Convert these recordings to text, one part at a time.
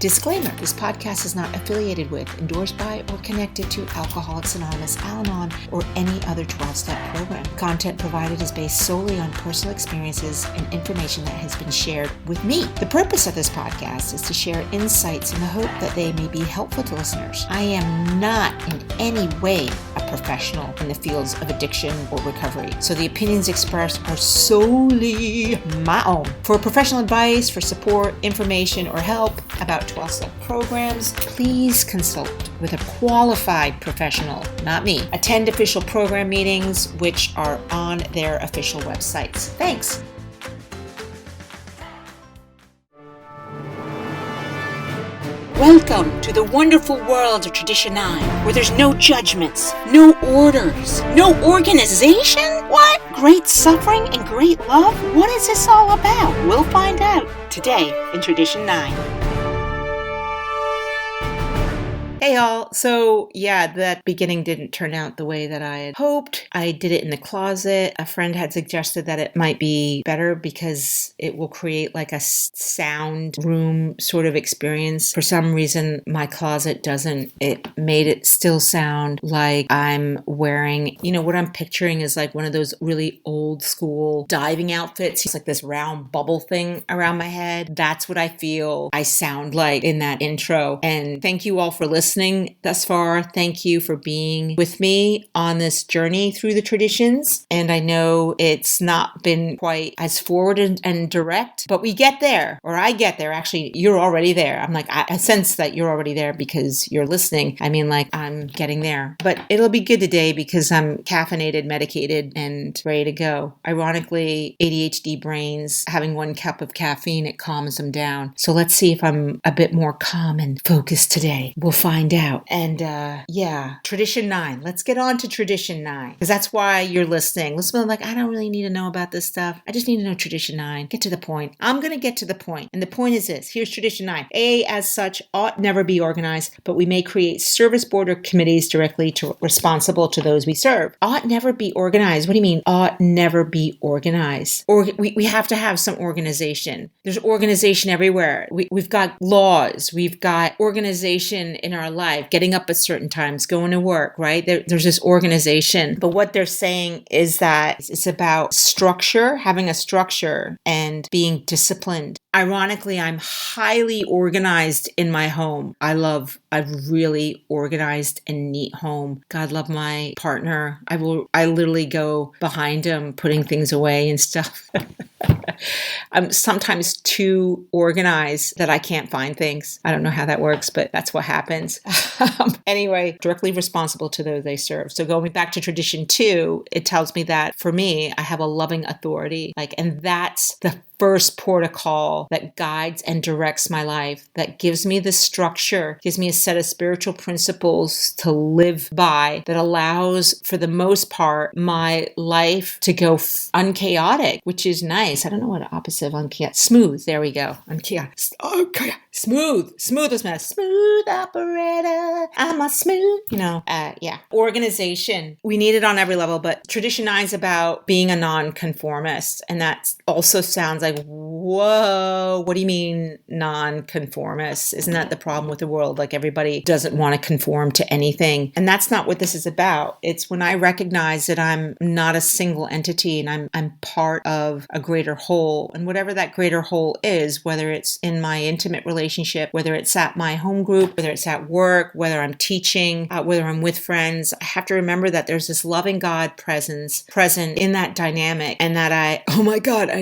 Disclaimer, this podcast is not affiliated with, endorsed by, or connected to Alcoholics Anonymous, Al-Anon, or any other 12-step program. Content provided is based solely on personal experiences and information that has been shared with me. The purpose of this podcast is to share insights in the hope that they may be helpful to listeners. I am not in any way a professional in the fields of addiction or recovery, so the opinions expressed are solely my own. For professional advice, for support, information, or help about 12-step programs, please consult with a qualified professional, not me. Attend official program meetings, which are on their official websites. Thanks. Welcome to the wonderful world of Tradition 9, where there's no judgments, no orders, no organization? What? Great suffering and great love? What is this all about? We'll find out today in Tradition 9. Hey y'all, so that beginning didn't turn out the way that I had hoped. I did it in the closet. A friend had suggested that it might be better because it will create like a sound room sort of experience. For some reason, my closet doesn't. It made it still sound like I'm wearing, what I'm picturing is like one of those really old school diving outfits. It's like this round bubble thing around my head. That's what I feel I sound like in that intro. And thank you all for listening thus far. Thank you for being with me on this journey through the traditions. And I know it's not been quite as forward and direct, but we get there, or I get there. Actually, you're already there. I'm like, I sense that you're already there because you're listening. I mean, like I'm getting there, but it'll be good today because I'm caffeinated, medicated, and ready to go. Ironically, ADHD brains, having 1 cup of caffeine, it calms them down. So let's see if I'm a bit more calm and focused today. We'll find out. And Tradition 9. Let's get on to Tradition 9 because that's why you're listening. Listen, like, I don't really need to know about this stuff. I just need to know Tradition 9. Get to the point. I'm going to get to the point. And the point is this. Here's Tradition 9. AA as such ought never be organized, but we may create service board or committees directly responsible to those we serve. Ought never be organized. What do you mean ought never be organized? Or we have to have some organization. There's organization everywhere. We've got laws. We've got organization in our life, getting up at certain times, going to work, right? There's this organization. But what they're saying is that it's about structure, having a structure, and being disciplined. Ironically, I'm highly organized in my home. I've really organized and neat home. God love my partner. I literally go behind him, putting things away and stuff. I'm sometimes too organized that I can't find things. I don't know how that works, but that's what happens. Anyway, directly responsible to those they serve. So going back to Tradition 2, it tells me that for me, I have a loving authority, and that's the first protocol that guides and directs my life, that gives me the structure, gives me a set of spiritual principles to live by that allows, for the most part, my life to go unchaotic, which is nice. I don't know what the opposite of unchaotic. Smooth. There we go. Unchaotic. Okay. Smooth. Smooth as mess. Smooth operator. I'm a smooth. Organization. We need it on every level, but Tradition 9 is about being a non-conformist. And that also sounds like, whoa, what do you mean non-conformist? Isn't that the problem with the world? Like everybody doesn't want to conform to anything. And that's not what this is about. It's when I recognize that I'm not a single entity and I'm part of a greater whole. And whatever that greater whole is, whether it's in my intimate relationship, whether it's at my home group, whether it's at work, whether I'm teaching, whether I'm with friends, I have to remember that there's this loving God present in that dynamic, and that I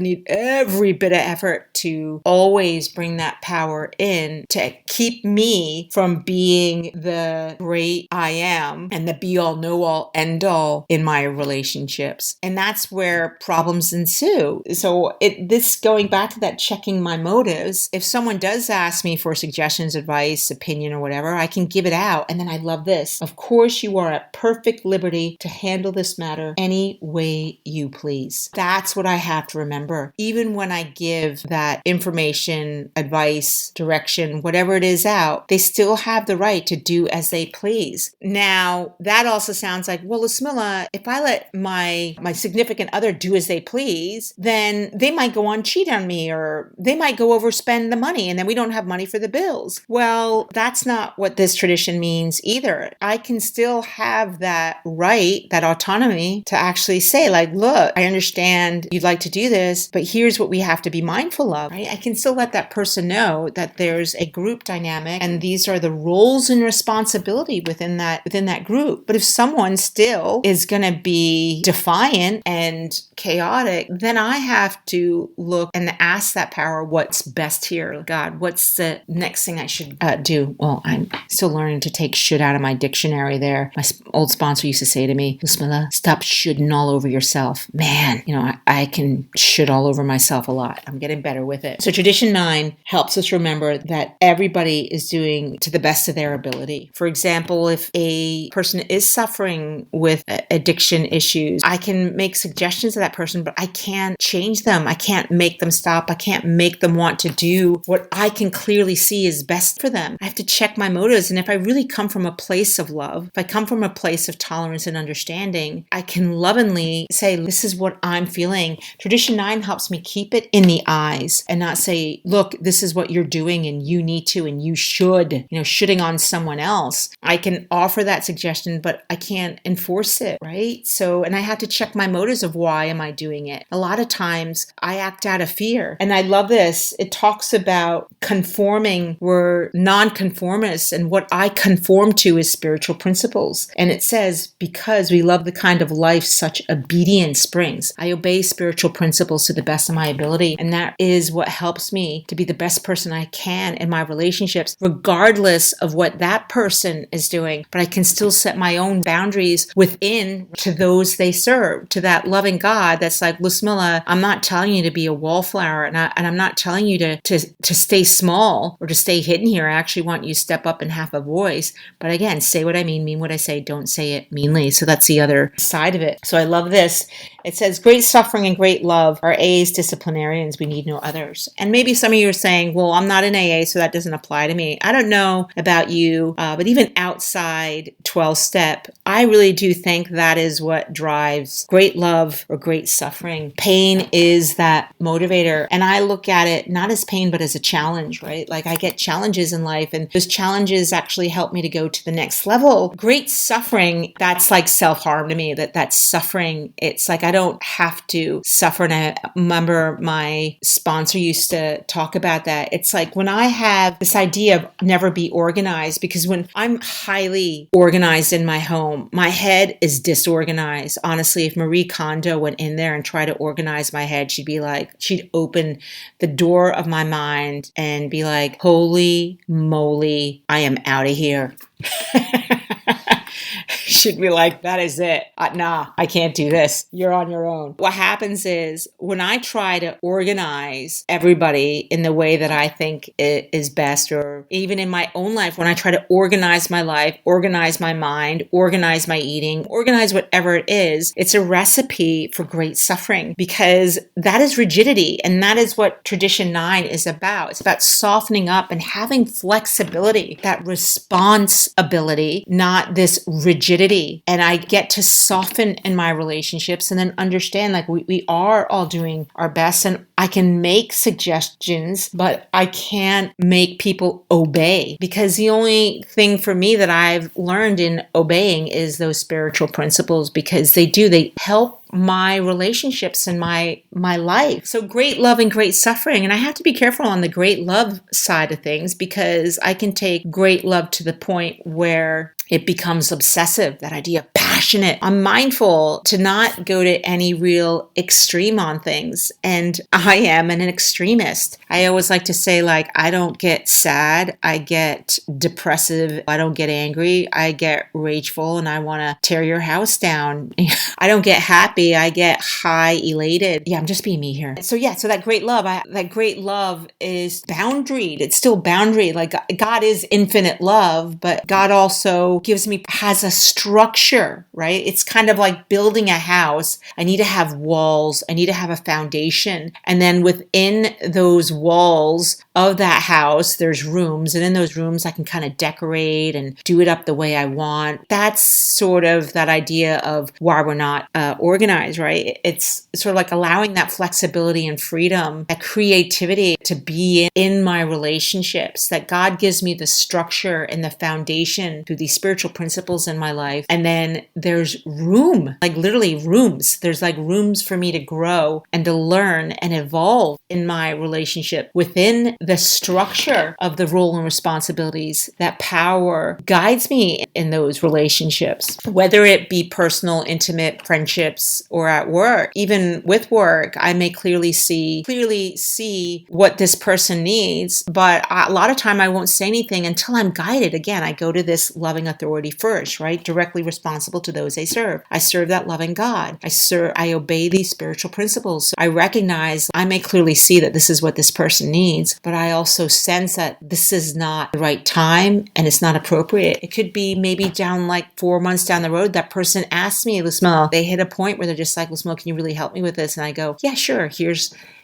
need every bit of effort to always bring that power in to keep me from being the great I am and the be all, know all, end all in my relationships. And that's where problems ensue. So this going back to that checking my motives, if someone does ask me for suggestions, advice, opinion, or whatever, I can give it out. And then I love this. Of course, you are at perfect liberty to handle this matter any way you please. That's what I have to remember. Even when I give that information, advice, direction, whatever it is out, they still have the right to do as they please. Now, that also sounds like, well, Ismila, if I let my significant other do as they please, then they might go on cheat on me, or they might go overspend the money, and then we don't have money for the bills. Well, that's not what this tradition means either. I can still have that right, that autonomy to actually say, like, look, I understand you'd like to do this, but here's what we have to be mindful of, right? I can still let that person know that there's a group dynamic and these are the roles and responsibility within that group. But if someone still is going to be defiant and chaotic, then I have to look and ask that power, what's best here? God, what's the next thing I should do? Well, I'm still learning to take should out of my dictionary there. My old sponsor used to say to me, Bismillah, stop shoulding all over yourself. Man, I can should all over myself a lot. I'm getting better with it. So tradition 9 helps us remember that everybody is doing to the best of their ability. For example, if a person is suffering with addiction issues, I can make suggestions to that person, but I can't change them. I can't make them stop. I can't make them want to do what I can clearly see is best for them. I have to check my motives. And if I really come from a place of love, if I come from a place of tolerance and understanding, I can lovingly say, this is what I'm feeling. Tradition 9 helps me keep it in the eyes and not say, look, this is what you're doing and you need to and you should, shoulding on someone else. I can offer that suggestion, but I can't enforce it, right? So, and I have to check my motives of why am I doing it? A lot of times I act out of fear. And I love this. It talks about conforming. We're non-conformists, and what I conform to is spiritual principles. And it says, because we love the kind of life such obedience brings. I obey spiritual principles to the best of my ability. And that is what helps me to be the best person I can in my relationships, regardless of what that person is doing. But I can still set my own boundaries within to those they serve, to that loving God that's like, Bismillah, I'm not telling you to be a wallflower, and I'm not telling you to stay small or to stay hidden here. I actually want you to step up and have a voice. But again, say what I mean what I say, don't say it meanly. So that's the other side of it. So I love this. It says, great suffering and great love are A's disciplinarians. We need no others. And maybe some of you are saying, well, I'm not in AA, so that doesn't apply to me. I don't know about you, but even outside 12-step, I really do think that is what drives great love or great suffering. Pain is that motivator. And I look at it not as pain, but as a challenge, right? Like I get challenges in life, and those challenges actually help me to go to the next level. Great suffering, that's like self-harm to me, that's suffering. It's like I don't have to suffer. And I remember my sponsor used to talk about that. It's like when I have this idea of never be organized, because when I'm highly organized in my home, my head is disorganized. Honestly, if Marie Kondo went in there and tried to organize my head, she'd open the door of my mind and be like, holy moly, I am out of here. She'd be like, that is it. Nah, I can't do this. You're on your own. What happens is when I try to organize everybody in the way that I think it is best, or even in my own life, when I try to organize my life, organize my mind, organize my eating, organize whatever it is, it's a recipe for great suffering, because that is rigidity. And that is what tradition 9 is about. It's about softening up and having flexibility, that response ability, not this rigidity. And I get to soften in my relationships and then understand like we are all doing our best, and I can make suggestions, but I can't make people obey, because the only thing for me that I've learned in obeying is those spiritual principles, because they help my relationships and my life. So great love and great suffering. And I have to be careful on the great love side of things, because I can take great love to the point where it becomes obsessive, that idea of passionate. I'm mindful to not go to any real extreme on things. And I am an extremist. I always like to say, like, I don't get sad. I get depressive. I don't get angry. I get rageful and I want to tear your house down. I don't get happy. I get high elated. Yeah, I'm just being me here. So that great love is boundaried. It's still boundary. Like God is infinite love, but God also also has a structure, right? It's kind of like building a house. I need to have walls. I need to have a foundation. And then within those walls of that house, there's rooms. And in those rooms, I can kind of decorate and do it up the way I want. That's sort of that idea of why we're not organized, right? It's sort of like allowing that flexibility and freedom, that creativity to be in my relationships, that God gives me the structure and the foundation through these spiritual principles in my life. And then there's room, like literally rooms. There's like rooms for me to grow and to learn and evolve in my relationship within the structure of the role and responsibilities. That power guides me in those relationships, whether it be personal, intimate friendships or at work. Even with work, I may clearly see what this person needs, but a lot of time I won't say anything until I'm guided. Again, I go to this loving authority first, right? Directly responsible to those I serve. I serve that loving God. I obey these spiritual principles. So I recognize, I may clearly see that this is what this person needs, but I also sense that this is not the right time and it's not appropriate. It could be maybe down like 4 months down the road, that person asks me, Lismel, they hit a point where they're just like, Lismel, can you really help me with this? And I go, yeah, sure.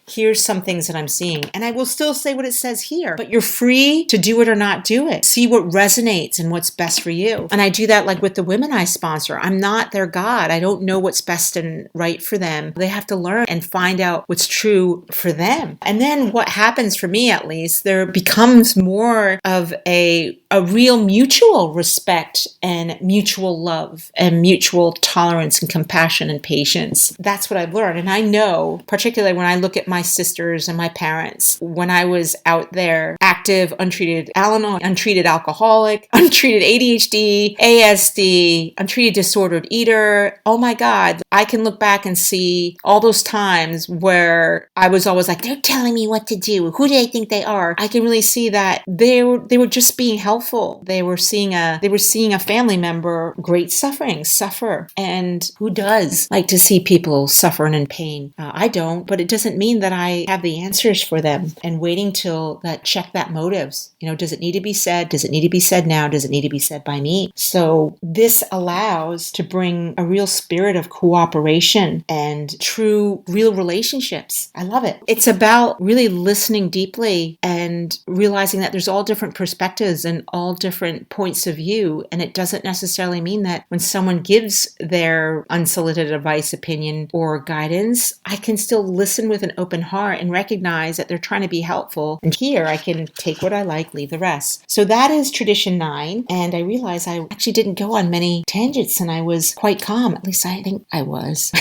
Here's some things that I'm seeing. And I will still say what it says here, but you're free to do it or not do it. See what resonates and what's best for you. And I do that like with the women I sponsor. I'm not their God. I don't know what's best and right for them. They have to learn and find out what's true for them. And then what happens for me, at least, there becomes more of a real mutual respect and mutual love and mutual tolerance and compassion and patience. That's what I've learned. And I know, particularly when I look at my sisters and my parents, when I was out there, active, untreated Al-Anon, untreated alcoholic, untreated ADHD, ASD, untreated disordered eater. Oh my God, I can look back and see all those times where I was always like, they're telling me what to do. Who do they think they are? I can really see that they were just being helpful. They were seeing a family member great suffer. And who does like to see people suffering in pain? I don't, but it doesn't mean that I have the answers for them, and waiting till check that motives. Does it need to be said? Does it need to be said now? Does it need to be said by me? So this allows to bring a real spirit of cooperation and true, real relationships. I love it. It's about really listening deeply and realizing that there's all different perspectives and all different points of view. And it doesn't necessarily mean that when someone gives their unsolicited advice, opinion, or guidance, I can still listen with an open heart and recognize that they're trying to be helpful. And here I can take what I like, leave the rest. So that is tradition 9. And I realized I actually didn't go on many tangents and I was quite calm. At least I think I was.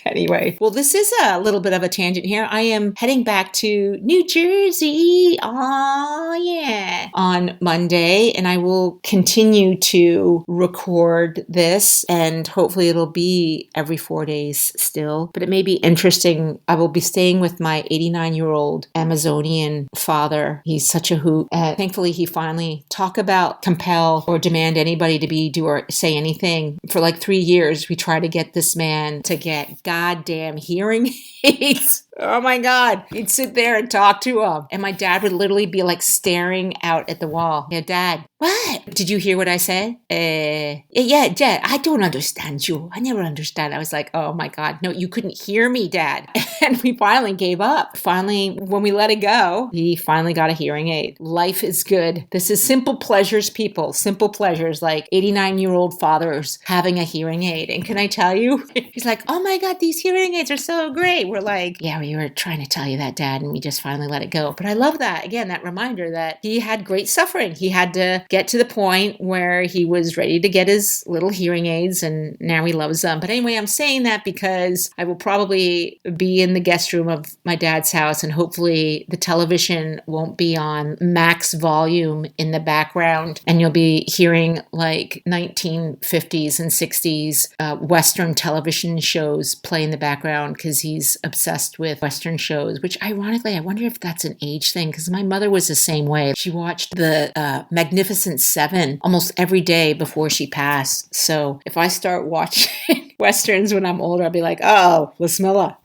Anyway, well, this is a little bit of a tangent here. I am heading back to New Jersey. Oh, yeah. On Monday, and I will continue to record this, and hopefully it'll be every 4 days still. But it may be interesting. I will be staying with my 89-year-old Amazonian father. He's such a hoot. Thankfully, he finally compel, or demand anybody to do or say anything. For like 3 years, we tried to get this man to get goddamn hearing aids. Oh my God. He'd sit there and talk to him. And my dad would literally be like staring out at the wall. Yeah, Dad, what? Did you hear what I said? Yeah, Dad, I don't understand you. I never understand. I was like, oh my God, no, you couldn't hear me, Dad. And we finally gave up. Finally, when we let it go, he finally got a hearing aid. Life is good. This is simple pleasures, people. Simple pleasures, like 89-year-old fathers having a hearing aid. And can I tell you, he's like, oh my God, these hearing aids are so great. We're like, yeah, we were trying to tell you that, Dad, and we just finally let it go. But I love that. Again, that reminder that he had great suffering. He had to get to the point where he was ready to get his little hearing aids, and now he loves them. But anyway, I'm saying that because I will probably be in the guest room of my dad's house, and hopefully the television won't be on max volume in the background, and you'll be hearing like 1950s and 60s Western television shows play in the background, because he's obsessed with Western shows, which ironically, I wonder if that's an age thing, because my mother was the same way. She watched the Magnificent Seven almost every day before she passed. So if I start watching Westerns when I'm older, I'll be like, oh, Lismilla.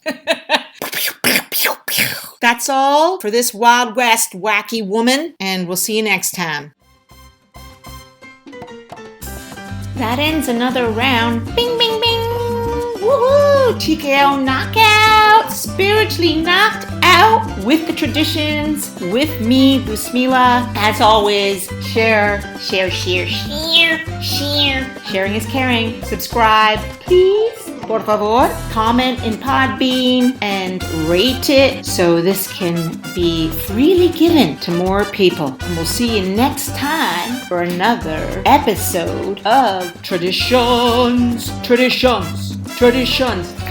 That's all for this Wild West wacky woman, and we'll see you next time. that ends another round. Bing, bing, bing. Woohoo! TKO knockout! Spiritually knocked out with the traditions, with me, Busmila. As always, share. Sharing is caring. Subscribe, please. Por favor. Comment in Podbean and rate it so this can be freely given to more people. And we'll see you next time for another episode of Traditions.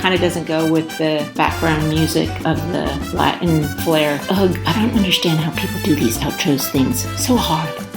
Kind of doesn't go with the background music of the Latin flair. Ugh, I don't understand how people do these outros things. So hard.